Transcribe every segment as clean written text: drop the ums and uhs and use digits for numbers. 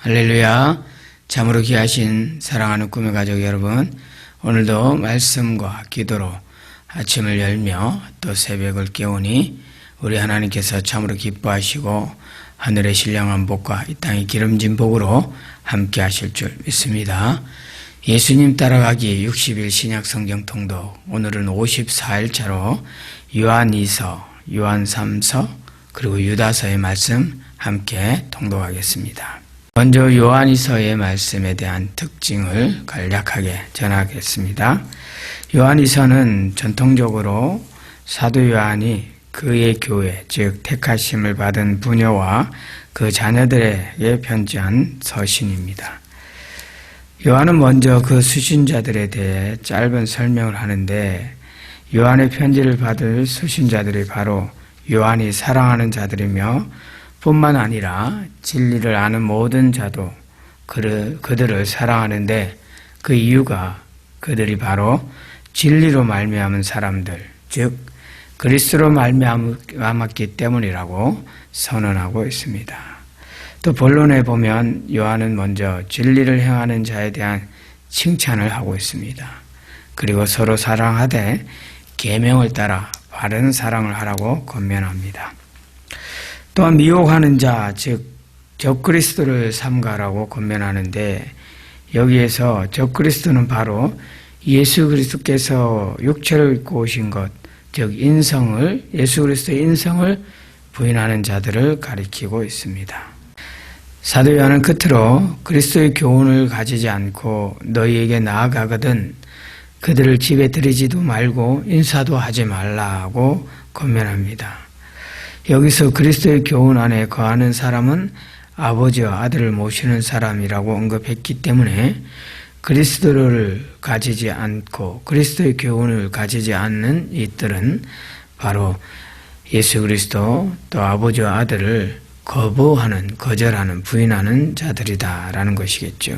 할렐루야. 참으로 귀하신 사랑하는 꿈의 가족 여러분, 오늘도 말씀과 기도로 아침을 열며 또 새벽을 깨우니 우리 하나님께서 참으로 기뻐하시고 하늘의 신령한 복과 이 땅의 기름진 복으로 함께 하실 줄 믿습니다. 예수님 따라가기 60일 신약 성경 통독, 오늘은 54일차로 요한 2서, 요한 3서, 그리고 유다서의 말씀 함께 통독하겠습니다. 먼저 요한 2서의 말씀에 대한 특징을 간략하게 전하겠습니다. 요한 2서는 전통적으로 사도 요한이 그의 교회, 즉 택하심을 받은 부녀와 그 자녀들에게 편지한 서신입니다. 요한은 먼저 그 수신자들에 대해 짧은 설명을 하는데, 요한의 편지를 받을 수신자들이 바로 요한이 사랑하는 자들이며 뿐만 아니라 진리를 아는 모든 자도 그들을 사랑하는데, 그 이유가 그들이 바로 진리로 말미암은 사람들, 즉 그리스도로 말미암았기 때문이라고 선언하고 있습니다. 또 본론에 보면 요한은 먼저 진리를 행하는 자에 대한 칭찬을 하고 있습니다. 그리고 서로 사랑하되 계명을 따라 바른 사랑을 하라고 권면합니다. 또한 미혹하는 자, 즉 적그리스도를 삼가라고 권면하는데, 여기에서 적그리스도는 바로 예수 그리스도께서 육체를 입고 오신 것, 즉 예수 그리스도의 인성을 부인하는 자들을 가리키고 있습니다. 사도 요한은 끝으로 그리스도의 교훈을 가지지 않고 너희에게 나아가거든 그들을 집에 들이지도 말고 인사도 하지 말라고 권면합니다. 여기서 그리스도의 교훈 안에 거하는 사람은 아버지와 아들을 모시는 사람이라고 언급했기 때문에, 그리스도를 가지지 않고 그리스도의 교훈을 가지지 않는 이들은 바로 예수 그리스도 또 아버지와 아들을 거절하는, 부인하는 자들이다라는 것이겠죠.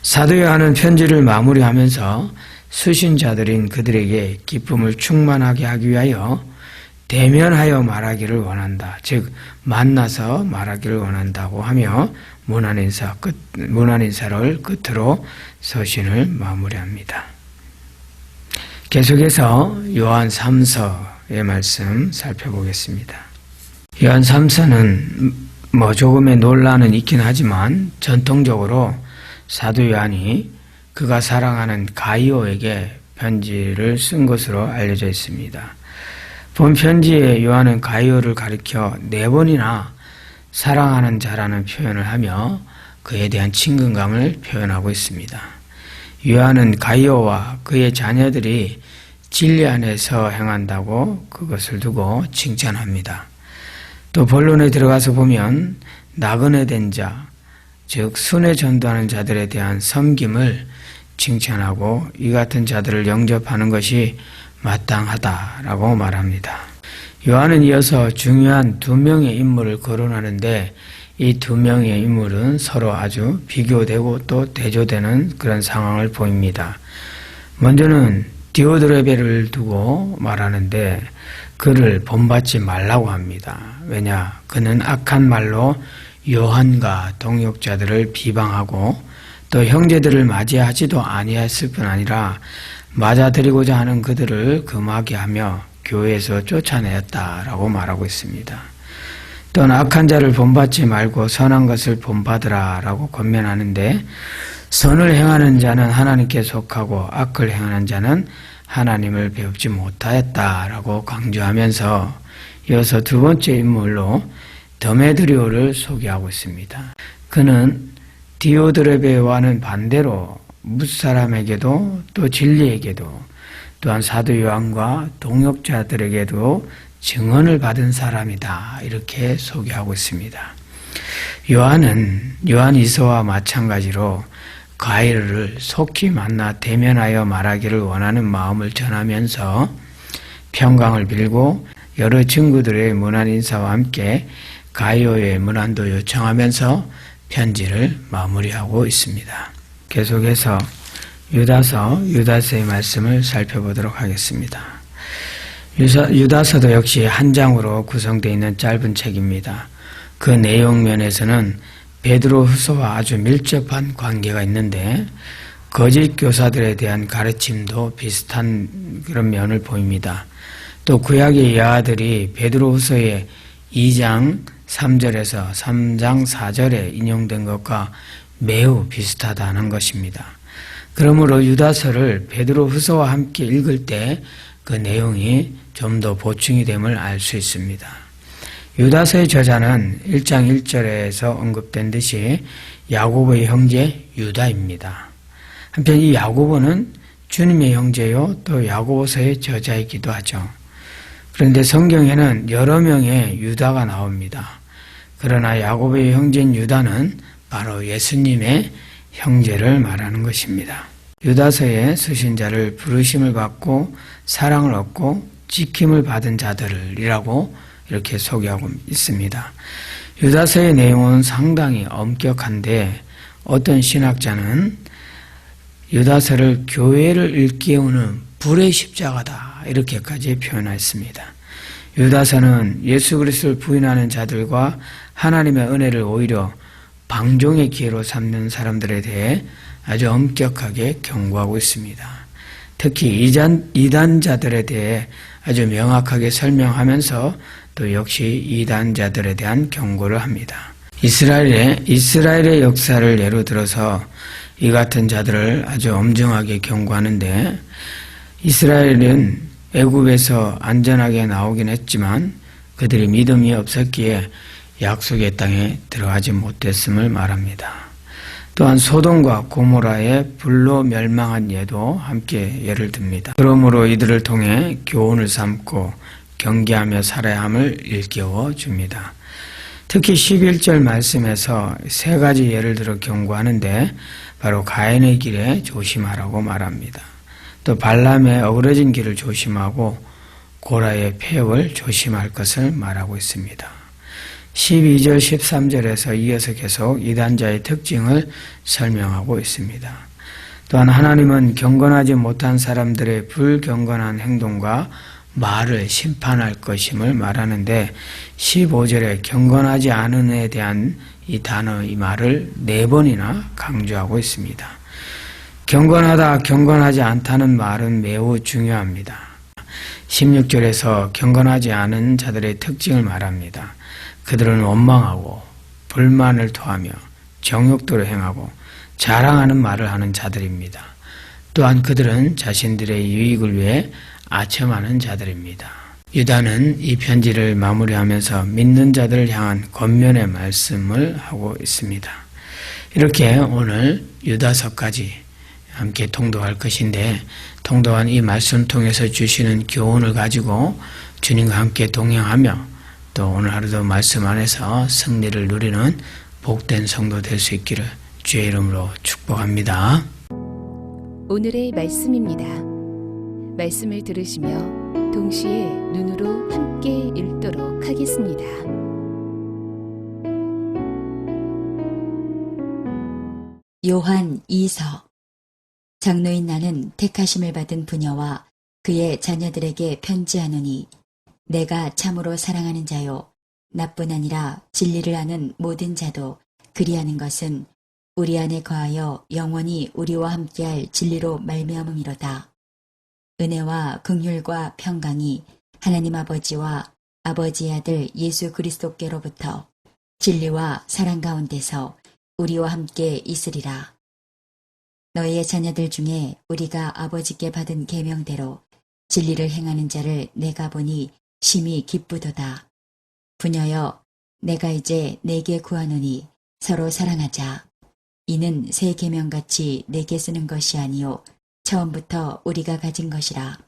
사도 요한은 편지를 마무리하면서 수신자들인 그들에게 기쁨을 충만하게 하기 위하여 대면하여 말하기를 원한다. 즉 만나서 말하기를 원한다고 하며 문안 인사를 끝으로 서신을 마무리합니다. 계속해서 요한 3서의 말씀 살펴보겠습니다. 요한 3서는 조금의 논란은 있긴 하지만 전통적으로 사도 요한이 그가 사랑하는 가이오에게 편지를 쓴 것으로 알려져 있습니다. 본 편지에 요한은 가이오를 가리켜 4번이나 사랑하는 자라는 표현을 하며 그에 대한 친근감을 표현하고 있습니다. 요한은 가이오와 그의 자녀들이 진리 안에서 행한다고 그것을 두고 칭찬합니다. 또 본론에 들어가서 보면 나그네 된 자, 즉 순회 전도하는 자들에 대한 섬김을 칭찬하고 이 같은 자들을 영접하는 것이 마땅하다라고 말합니다. 요한은 이어서 중요한 2명의 인물을 거론하는데, 이 2명의 인물은 서로 아주 비교되고 또 대조되는 그런 상황을 보입니다. 먼저는 디오드레베를 두고 말하는데, 그를 본받지 말라고 합니다. 왜냐? 그는 악한 말로 요한과 동역자들을 비방하고 또 형제들을 맞이하지도 아니했을 뿐 아니라 맞아들이고자 하는 그들을 금하게 하며 교회에서 쫓아내었다라고 말하고 있습니다. 또한 악한 자를 본받지 말고 선한 것을 본받으라라고 권면하는데, 선을 행하는 자는 하나님께 속하고 악을 행하는 자는 하나님을 배우지 못하였다라고 강조하면서 이어서 2번째 인물로 데메드리오를 소개하고 있습니다. 그는 디오드레베와는 반대로 뭇사람에게도 또 진리에게도 또한 사도 요한과 동역자들에게도 증언을 받은 사람이다, 이렇게 소개하고 있습니다. 요한 2서와 마찬가지로 가이오를 속히 만나 대면하여 말하기를 원하는 마음을 전하면서 평강을 빌고 여러 친구들의 문안 인사와 함께 가이오의 문안도 요청하면서 편지를 마무리하고 있습니다. 계속해서 유다서의 말씀을 살펴보도록 하겠습니다. 유다서도 역시 한 장으로 구성되어 있는 짧은 책입니다. 그 내용 면에서는 베드로후서와 아주 밀접한 관계가 있는데 거짓 교사들에 대한 가르침도 비슷한 그런 면을 보입니다. 또 구약의 여아들이 베드로후서의 2장 3절에서 3장 4절에 인용된 것과 매우 비슷하다는 것입니다. 그러므로 유다서를 베드로후서와 함께 읽을 때 그 내용이 좀 더 보충이 됨을 알 수 있습니다. 유다서의 저자는 1장 1절에서 언급된 듯이 야고보의 형제 유다입니다. 한편 이 야고보는 주님의 형제요 또 야고보서의 저자이기도 하죠. 그런데 성경에는 여러 명의 유다가 나옵니다. 그러나 야고보의 형제인 유다는 바로 예수님의 형제를 말하는 것입니다. 유다서에 쓰신 자를 부르심을 받고 사랑을 얻고 지킴을 받은 자들이라고 이렇게 소개하고 있습니다. 유다서의 내용은 상당히 엄격한데 어떤 신학자는 유다서를 교회를 일깨우는 불의 십자가다 이렇게까지 표현했습니다. 유다서는 예수 그리스도를 부인하는 자들과 하나님의 은혜를 오히려 방종의 기회로 삼는 사람들에 대해 아주 엄격하게 경고하고 있습니다. 특히 이단자들에 대해 아주 명확하게 설명하면서 또 역시 이단자들에 대한 경고를 합니다. 이스라엘의 역사를 예로 들어서 이 같은 자들을 아주 엄정하게 경고하는데 이스라엘은 애굽에서 안전하게 나오긴 했지만 그들이 믿음이 없었기에 약속의 땅에 들어가지 못했음을 말합니다. 또한 소돔과 고모라의 불로 멸망한 예도 함께 예를 듭니다. 그러므로 이들을 통해 교훈을 삼고 경계하며 살아야 함을 일깨워 줍니다. 특히 11절 말씀에서 세 가지 예를 들어 경고하는데 바로 가인의 길에 조심하라고 말합니다. 또 발람의 어그러진 길을 조심하고 고라의 폐역을 조심할 것을 말하고 있습니다. 12절 13절에서 이어서 계속 이단자의 특징을 설명하고 있습니다. 또한 하나님은 경건하지 못한 사람들의 불경건한 행동과 말을 심판할 것임을 말하는데 15절에 경건하지 않은 에 대한 이 단어, 이 말을 4번이나 강조하고 있습니다. 경건하다, 경건하지 않다는 말은 매우 중요합니다. 16절에서 경건하지 않은 자들의 특징을 말합니다. 그들은 원망하고 불만을 토하며 정욕도를 행하고 자랑하는 말을 하는 자들입니다. 또한 그들은 자신들의 유익을 위해 아첨하는 자들입니다. 유다는 이 편지를 마무리하면서 믿는 자들을 향한 권면의 말씀을 하고 있습니다. 이렇게 오늘 유다서까지 함께 통독할 것인데 통독한 이 말씀 통해서 주시는 교훈을 가지고 주님과 함께 동행하며 또 오늘 하루도 말씀 안에서 승리를 누리는 복된 성도 될 수 있기를 주의 이름으로 축복합니다. 오늘의 말씀입니다. 말씀을 들으시며 동시에 눈으로 함께 읽도록 하겠습니다. 요한 2서. 장로인 나는 택하심을 받은 부녀와 그의 자녀들에게 편지하노니 내가 참으로 사랑하는 자요 나뿐 아니라 진리를 아는 모든 자도 그리하는 것은 우리 안에 거하여 영원히 우리와 함께할 진리로 말미암음이로다. 은혜와 긍휼과 평강이 하나님 아버지와 아버지의 아들 예수 그리스도께로부터 진리와 사랑 가운데서 우리와 함께 있으리라. 너희의 자녀들 중에 우리가 아버지께 받은 계명대로 진리를 행하는 자를 내가 보니 심히 기쁘도다. 부녀여, 내가 이제 내게 구하노니 서로 사랑하자. 이는 새 계명같이 내게 쓰는 것이 아니요 처음부터 우리가 가진 것이라.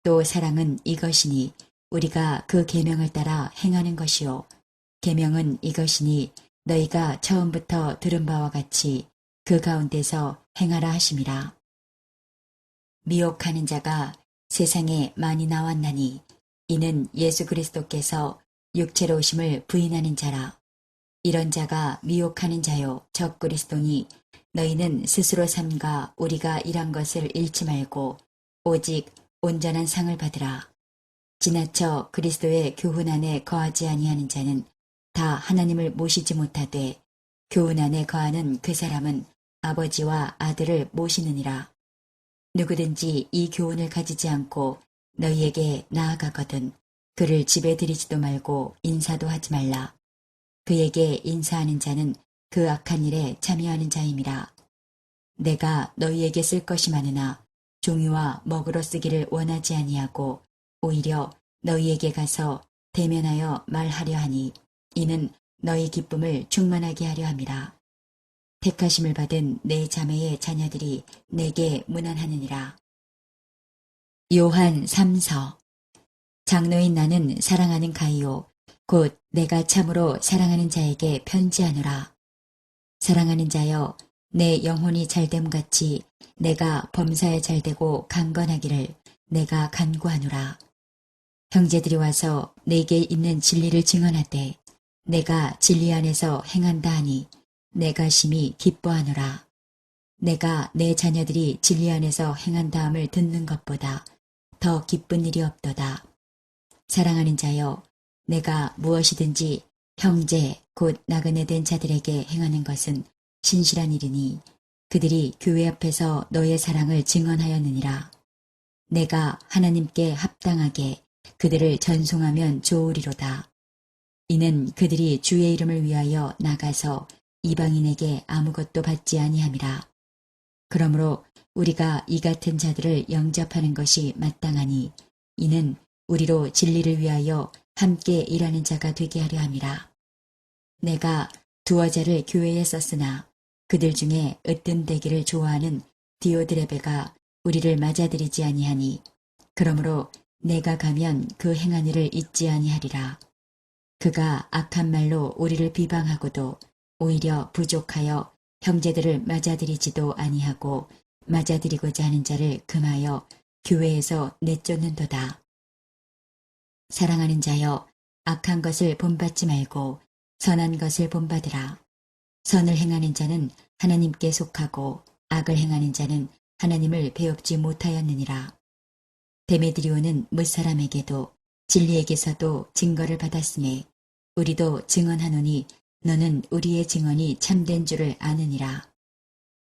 또 사랑은 이것이니 우리가 그 계명을 따라 행하는 것이요 계명은 이것이니 너희가 처음부터 들은 바와 같이 그 가운데서 행하라 하심이라. 미혹하는 자가 세상에 많이 나왔나니 이는 예수 그리스도께서 육체로 오심을 부인하는 자라. 이런 자가 미혹하는 자요 적 그리스도니 너희는 스스로 삼가 우리가 일한 것을 잃지 말고 오직 온전한 상을 받으라. 지나쳐 그리스도의 교훈 안에 거하지 아니하는 자는 다 하나님을 모시지 못하되 교훈 안에 거하는 그 사람은 아버지와 아들을 모시느니라. 누구든지 이 교훈을 가지지 않고 너희에게 나아가거든 그를 집에 들이지도 말고 인사도 하지 말라. 그에게 인사하는 자는 그 악한 일에 참여하는 자임이라. 내가 너희에게 쓸 것이 많으나 종이와 먹으러 쓰기를 원하지 아니하고 오히려 너희에게 가서 대면하여 말하려 하니 이는 너희 기쁨을 충만하게 하려 함이라. 택하심을 받은 내 자매의 자녀들이 내게 문안하느니라. 요한 3서 장로인 나는 사랑하는 가이오 곧 내가 참으로 사랑하는 자에게 편지하노라. 사랑하는 자여 내 영혼이 잘됨같이 내가 범사에 잘되고 강건하기를 내가 간구하노라. 형제들이 와서 내게 있는 진리를 증언하되 내가 진리 안에서 행한다 하니 내가 심히 기뻐하노라. 내가 내 자녀들이 진리 안에서 행한다함을 듣는 것보다 더 기쁜 일이 없도다. 사랑하는 자여 내가 무엇이든지 형제 곧 나그네 된 자들에게 행하는 것은 신실한 일이니 그들이 교회 앞에서 너의 사랑을 증언하였느니라. 내가 하나님께 합당하게 그들을 전송하면 좋으리로다. 이는 그들이 주의 이름을 위하여 나가서 이방인에게 아무것도 받지 아니함이라. 그러므로 우리가 이 같은 자들을 영접하는 것이 마땅하니 이는 우리로 진리를 위하여 함께 일하는 자가 되게 하려 함이라. 내가 두어 자를 교회에 썼으나 그들 중에 으뜸되기를 좋아하는 디오드레베가 우리를 맞아들이지 아니하니 그러므로 내가 가면 그 행한 일을 잊지 아니하리라. 그가 악한 말로 우리를 비방하고도 오히려 부족하여 형제들을 맞아들이지도 아니하고 맞아들이고자 하는 자를 금하여 교회에서 내쫓는도다. 사랑하는 자여 악한 것을 본받지 말고 선한 것을 본받으라. 선을 행하는 자는 하나님께 속하고 악을 행하는 자는 하나님을 배웁지 못하였느니라. 데메드리오는 무사람에게도 진리에게서도 증거를 받았음에 우리도 증언하노니 너는 우리의 증언이 참된 줄을 아느니라.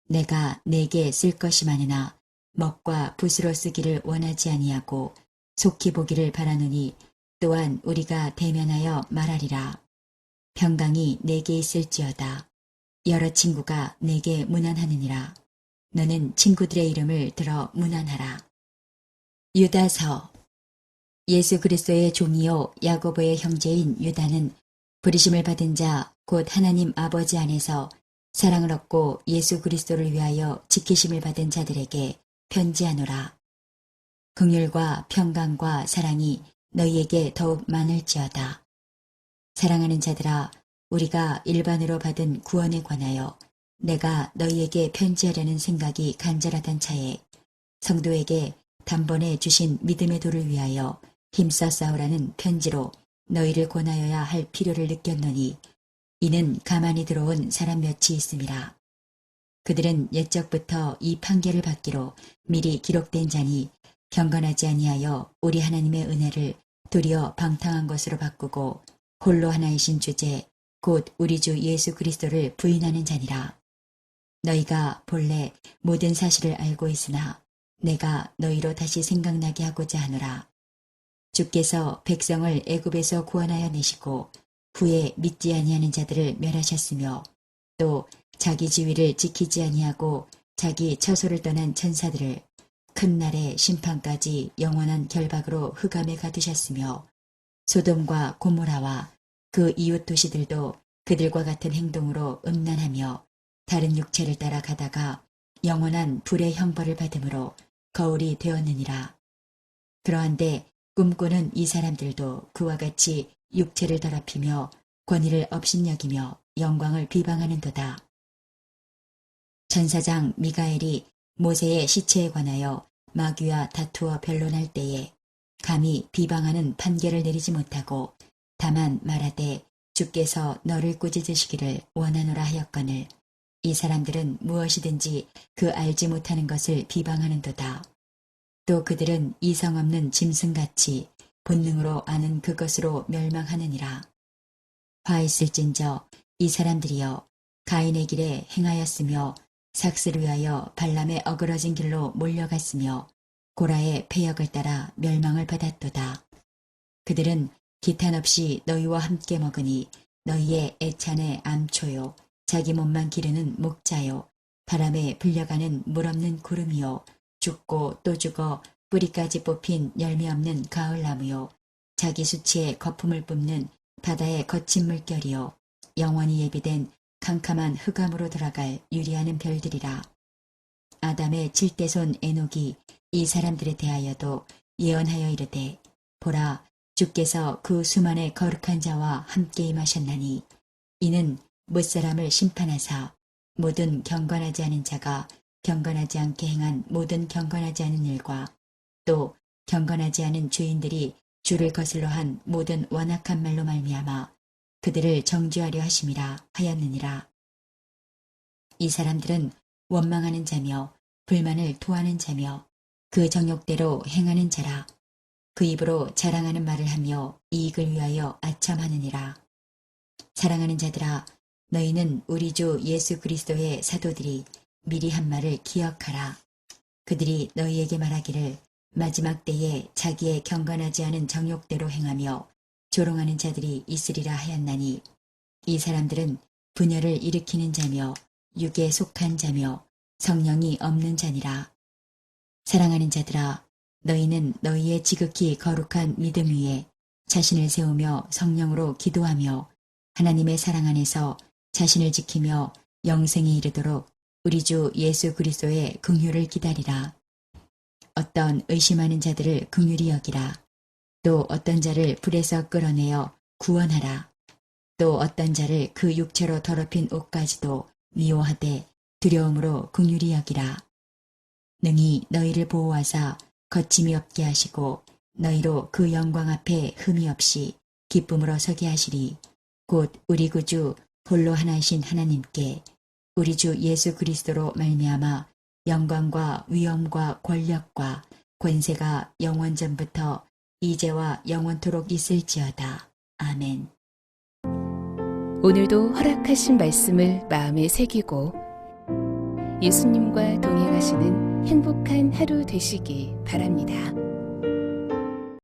내가 내게 쓸 것이 많으나 먹과 붓으로 쓰기를 원하지 아니하고 속히 보기를 바라노니 또한 우리가 대면하여 말하리라. 평강이 내게 있을지어다. 여러 친구가 내게 문안하느니라. 너는 친구들의 이름을 들어 문안하라. 유다서 예수 그리스도의 종이요 야고보의 형제인 유다는 부르심을 받은 자 곧 하나님 아버지 안에서 사랑을 얻고 예수 그리스도를 위하여 지키심을 받은 자들에게 편지하노라. 긍휼과 평강과 사랑이 너희에게 더욱 많을지어다. 사랑하는 자들아, 우리가 일반으로 받은 구원에 관하여 내가 너희에게 편지하려는 생각이 간절하던 차에 성도에게 단번에 주신 믿음의 도를 위하여 힘써 싸우라는 편지로 너희를 권하여야 할 필요를 느꼈노니 이는 가만히 들어온 사람 몇이 있음이라. 그들은 옛적부터 이 판결을 받기로 미리 기록된 자니 경건하지 아니하여 우리 하나님의 은혜를 도리어 방탕한 것으로 바꾸고 홀로 하나이신 주제 곧 우리 주 예수 그리스도를 부인하는 자니라. 너희가 본래 모든 사실을 알고 있으나 내가 너희로 다시 생각나게 하고자 하노라. 주께서 백성을 애굽에서 구원하여 내시고 후에 믿지 아니하는 자들을 멸하셨으며 또 자기 지위를 지키지 아니하고 자기 처소를 떠난 천사들을 큰 날의 심판까지 영원한 결박으로 흑암에 가두셨으며 소돔과 고모라와 그 이웃 도시들도 그들과 같은 행동으로 음란하며 다른 육체를 따라 가다가 영원한 불의 형벌을 받음으로 거울이 되었느니라. 그러한데 꿈꾸는 이 사람들도 그와 같이 육체를 더럽히며 권위를 업신여기며 영광을 비방하는도다. 천사장 미가엘이 모세의 시체에 관하여 마귀와 다투어 변론할 때에 감히 비방하는 판결을 내리지 못하고 다만 말하되 주께서 너를 꾸짖으시기를 원하노라 하였거늘 이 사람들은 무엇이든지 그 알지 못하는 것을 비방하는도다. 또 그들은 이성 없는 짐승같이 본능으로 아는 그것으로 멸망하느니라. 화 있을진저 이 사람들이여 가인의 길에 행하였으며 삭스를 위하여 발람의 어그러진 길로 몰려갔으며 고라의 패역을 따라 멸망을 받았도다. 그들은 기탄 없이 너희와 함께 먹으니 너희의 애찬의 암초요 자기 몸만 기르는 목자요 바람에 불려가는 물 없는 구름이요 죽고 또 죽어 뿌리까지 뽑힌 열매 없는 가을나무요 자기 수치에 거품을 뿜는 바다의 거친 물결이요 영원히 예비된 캄캄한 흑암으로 들어갈 유리하는 별들이라. 아담의 7대손 에녹이 이 사람들에 대하여도 예언하여 이르되 보라 주께서 그 수만의 거룩한 자와 함께 임하셨나니 이는 못사람을 심판하사 모든 경건하지 않은 자가 경건하지 않게 행한 모든 경건하지 않은 일과 또 경건하지 않은 죄인들이 주를 거슬러 한 모든 완악한 말로 말미암아 그들을 정죄하려 하심이라 하였느니라. 이 사람들은 원망하는 자며 불만을 토하는 자며 그 정욕대로 행하는 자라. 그 입으로 자랑하는 말을 하며 이익을 위하여 아첨하느니라. 사랑하는 자들아, 너희는 우리 주 예수 그리스도의 사도들이 미리 한 말을 기억하라. 그들이 너희에게 말하기를 마지막 때에 자기의 경건하지 않은 정욕대로 행하며 조롱하는 자들이 있으리라 하였나니 이 사람들은 분열을 일으키는 자며 육에 속한 자며 성령이 없는 자니라. 사랑하는 자들아, 너희는 너희의 지극히 거룩한 믿음 위에 자신을 세우며 성령으로 기도하며 하나님의 사랑 안에서 자신을 지키며 영생에 이르도록 우리 주 예수 그리스도의 긍휼을 기다리라. 어떤 의심하는 자들을 긍휼히 여기라. 또 어떤 자를 불에서 끌어내어 구원하라. 또 어떤 자를 그 육체로 더럽힌 옷까지도 미워하되 두려움으로 긍휼히 여기라. 능히 너희를 보호하사 거침이 없게 하시고 너희로 그 영광 앞에 흠이 없이 기쁨으로 서게 하시리. 곧 우리 구주 홀로 하나이신 하나님께 우리 주 예수 그리스도로 말미암아 영광과 위엄과 권력과 권세가 영원전부터 이제와 영원토록 있을지어다. 아멘. 오늘도 허락하신 말씀을 마음에 새기고 예수님과 동행하시는 행복한 하루 되시기 바랍니다.